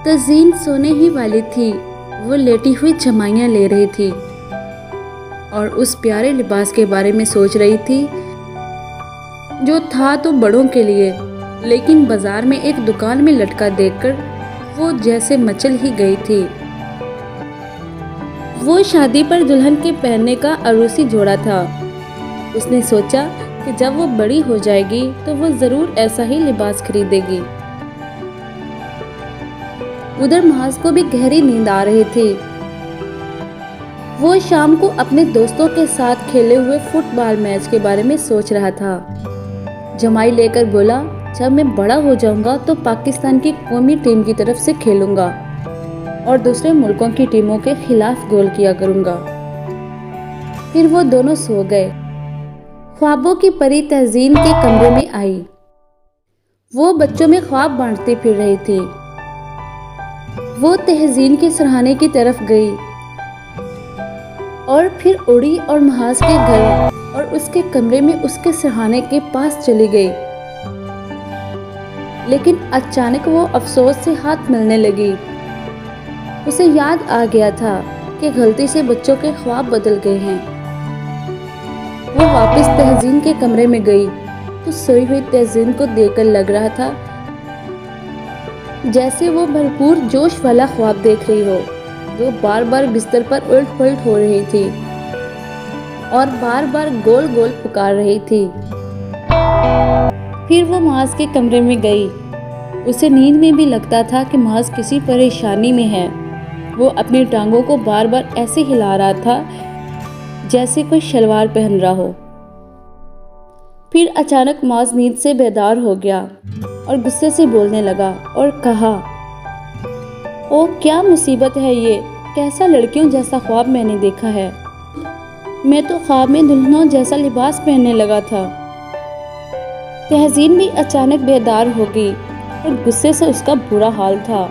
तज़ीन सोने ही वाली थी। वो लेटी हुई जमाइयाँ ले रही थी और उस प्यारे लिबास के बारे में सोच रही थी जो था तो बड़ों के लिए, लेकिन बाजार में एक दुकान में लटका देखकर वो जैसे मचल ही गई थी। वो शादी पर दुल्हन के पहनने का अरूसी जोड़ा था। उसने सोचा कि जब वो बड़ी हो जाएगी तो वो ज़रूर ऐसा ही लिबास खरीदेगी। उधर महज को भी गहरी नींद आ रही थी। वो शाम को अपने दोस्तों के साथ खेले हुए फुटबॉल मैच के बारे में सोच रहा था। जमाई लेकर बोला, जब मैं बड़ा हो जाऊंगा तो पाकिस्तान की कौमी टीम की तरफ से खेलूंगा और दूसरे मुल्कों की टीमों के खिलाफ गोल किया करूंगा। फिर वो दोनों सो गए। ख्वाबों की परी तज़ीन के कमरे में आई। वो बच्चों में ख्वाब बांटती फिर रही थी। वो तज़ीन के सरहाने की तरफ गई और फिर उड़ी और महज के घर और उसके कमरे में उसके सरहाने के पास चली गई। लेकिन अचानक वो अफसोस से हाथ मलने लगी। उसे याद आ गया था कि गलती से बच्चों के ख्वाब बदल गए हैं। वो वापस तज़ीन के कमरे में गई तो सोई हुई तज़ीन को देखकर लग रहा था जैसे वो भरपूर जोश वाला ख्वाब देख रही हो। वो बार बार बिस्तर पर उलट पलट हो रही थी और बार बार गोल गोल पुकार रही थी। फिर वो महज के कमरे में गई। उसे नींद में भी लगता था कि महज किसी परेशानी में है। वो अपनी टांगों को बार बार ऐसे हिला रहा था जैसे कोई शलवार पहन रहा हो। फिर अचानक महज नींद से बेदार हो गया और गुस्से से बोलने लगा और कहा, ओ क्या मुसीबत है ये, कैसा लड़कियों जैसा ख्वाब मैंने देखा है। मैं तो ख्वाब में दुल्हनों जैसा लिबास पहनने लगा था। तज़ीन भी अचानक बेदार हो गई और गुस्से से उसका बुरा हाल था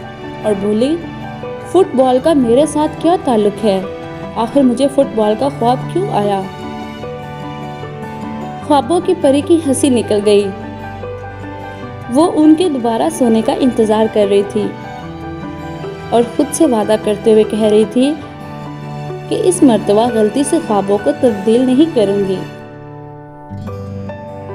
और बोली, फुटबॉल का मेरे साथ क्या ताल्लुक है, आखिर मुझे फुटबॉल का ख्वाब क्यों आया। ख्वाबों की परी की हंसी निकल गई। वो उनके दोबारा सोने का इंतजार कर रही थी और खुद से वादा करते हुए कह रही थी कि इस मर्तबा गलती से ख्वाबों को तब्दील नहीं करूंगी।